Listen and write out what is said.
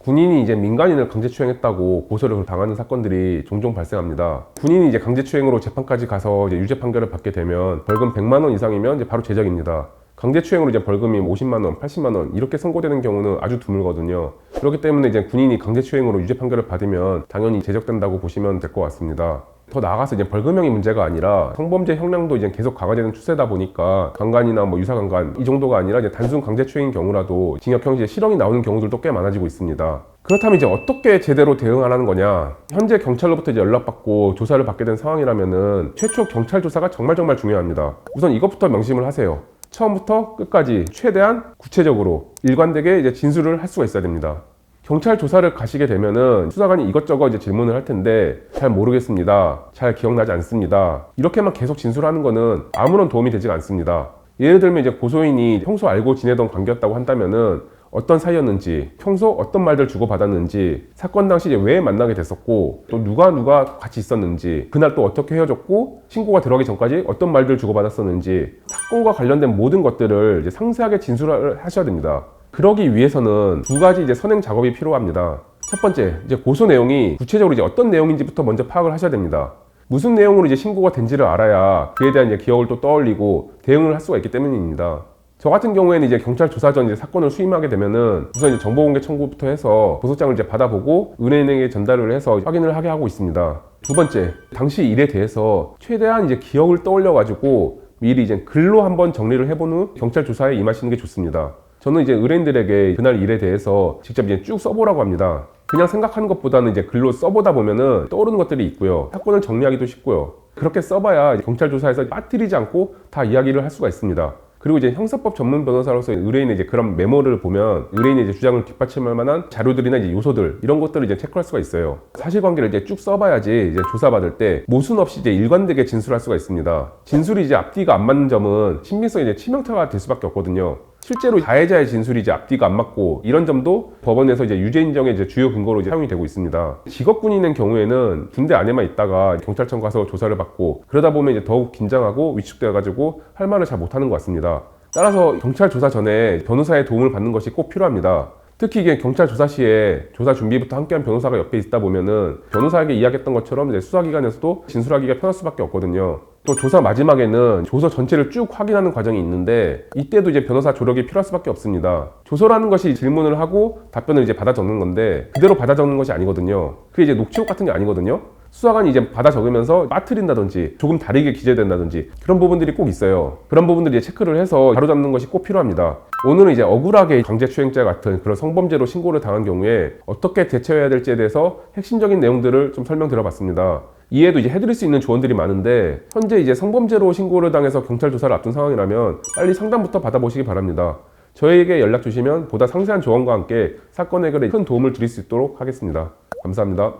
군인이 이제 민간인을 강제추행했다고 고소를 당하는 사건들이 종종 발생합니다. 군인이 이제 강제추행으로 재판까지 가서 이제 유죄 판결을 받게 되면 벌금 100만 원 이상이면 이제 바로 제적입니다. 강제추행으로 이제 벌금이 50만 원, 80만 원 이렇게 선고되는 경우는 아주 드물거든요. 그렇기 때문에 이제 군인이 강제추행으로 유죄 판결을 받으면 당연히 제적된다고 보시면 될 것 같습니다. 더 나아가서 이제 벌금형이 문제가 아니라 성범죄 형량도 이제 계속 강화되는 추세다 보니까 강간이나 뭐 유사강간 이 정도가 아니라 이제 단순 강제추행인 경우라도 징역형 이제 실형이 나오는 경우들도 꽤 많아지고 있습니다. 그렇다면 이제 어떻게 제대로 대응하라는 거냐? 현재 경찰로부터 이제 연락받고 조사를 받게 된 상황이라면은 최초 경찰 조사가 정말 중요합니다. 우선 이것부터 명심을 하세요. 처음부터 끝까지 최대한 구체적으로 일관되게 이제 진술을 할 수가 있어야 됩니다. 경찰 조사를 가시게 되면은 수사관이 이것저것 이제 질문을 할 텐데 잘 모르겠습니다. 잘 기억나지 않습니다. 이렇게만 계속 진술하는 거는 아무런 도움이 되지 않습니다. 예를 들면 이제 고소인이 평소 알고 지내던 관계였다고 한다면은 어떤 사이였는지, 평소 어떤 말들 주고받았는지, 사건 당시 이제 왜 만나게 됐었고, 또 누가 같이 있었는지, 그날 또 어떻게 헤어졌고, 신고가 들어가기 전까지 어떤 말들 주고받았었는지, 사건과 관련된 모든 것들을 이제 상세하게 진술을 하셔야 됩니다. 그러기 위해서는 두 가지 이제 선행 작업이 필요합니다. 첫 번째, 이제 고소 내용이 구체적으로 이제 어떤 내용인지부터 먼저 파악을 하셔야 됩니다. 무슨 내용으로 이제 신고가 된지를 알아야 그에 대한 이제 기억을 또 떠올리고 대응을 할 수가 있기 때문입니다. 저 같은 경우에는 이제 경찰 조사 전 이제 사건을 수임하게 되면은 우선 이제 정보공개 청구부터 해서 고소장을 이제 받아보고 의뢰인에게 전달을 해서 확인을 하게 하고 있습니다. 두 번째, 당시 일에 대해서 최대한 이제 기억을 떠올려가지고 미리 이제 글로 한번 정리를 해본 후 경찰 조사에 임하시는 게 좋습니다. 저는 이제 의뢰인들에게 그날 일에 대해서 직접 이제 쭉 써보라고 합니다. 그냥 생각하는 것보다는 이제 글로 써보다 보면은 떠오르는 것들이 있고요. 사건을 정리하기도 쉽고요. 그렇게 써봐야 경찰 조사에서 빠뜨리지 않고 다 이야기를 할 수가 있습니다. 그리고 이제 형사법 전문 변호사로서 의뢰인의 이제 그런 메모를 보면 의뢰인의 이제 주장을 뒷받침할 만한 자료들이나 이제 요소들 이런 것들을 이제 체크할 수가 있어요. 사실관계를 이제 쭉 써봐야지 이제 조사받을 때 모순 없이 이제 일관되게 진술할 수가 있습니다. 진술이 이제 앞뒤가 안 맞는 점은 신빙성이 이제 치명타가 될 수밖에 없거든요. 실제로 가해자의 진술이 이제 앞뒤가 안 맞고 이런 점도 법원에서 이제 유죄 인정의 이제 주요 근거로 이제 사용이 되고 있습니다. 직업군인의 경우에는 군대 안에만 있다가 경찰청 가서 조사를 받고 그러다 보면 이제 더욱 긴장하고 위축되어가지고 할 말을 잘 못하는 것 같습니다. 따라서 경찰 조사 전에 변호사의 도움을 받는 것이 꼭 필요합니다. 특히 이게 경찰 조사 시에 조사 준비부터 함께한 변호사가 옆에 있다 보면은 변호사에게 이야기했던 것처럼 이제 수사기관에서도 진술하기가 편할 수밖에 없거든요. 또 조사 마지막에는 조서 전체를 쭉 확인하는 과정이 있는데 이때도 이제 변호사 조력이 필요할 수밖에 없습니다. 조서라는 것이 질문을 하고 답변을 이제 받아 적는 건데 그대로 받아 적는 것이 아니거든요. 그게 이제 녹취록 같은 게 아니거든요. 수사관이 이제 받아 적으면서 빠뜨린다든지 조금 다르게 기재된다든지 그런 부분들이 꼭 있어요. 그런 부분들이 이제 체크를 해서 바로잡는 것이 꼭 필요합니다. 오늘은 이제 억울하게 강제추행죄 같은 그런 성범죄로 신고를 당한 경우에 어떻게 대처해야 될지에 대해서 핵심적인 내용들을 좀 설명드려봤습니다. 이해도 이제 해드릴 수 있는 조언들이 많은데 현재 이제 성범죄로 신고를 당해서 경찰 조사를 앞둔 상황이라면 빨리 상담부터 받아보시기 바랍니다. 저희에게 연락 주시면 보다 상세한 조언과 함께 사건 해결에 큰 도움을 드릴 수 있도록 하겠습니다. 감사합니다.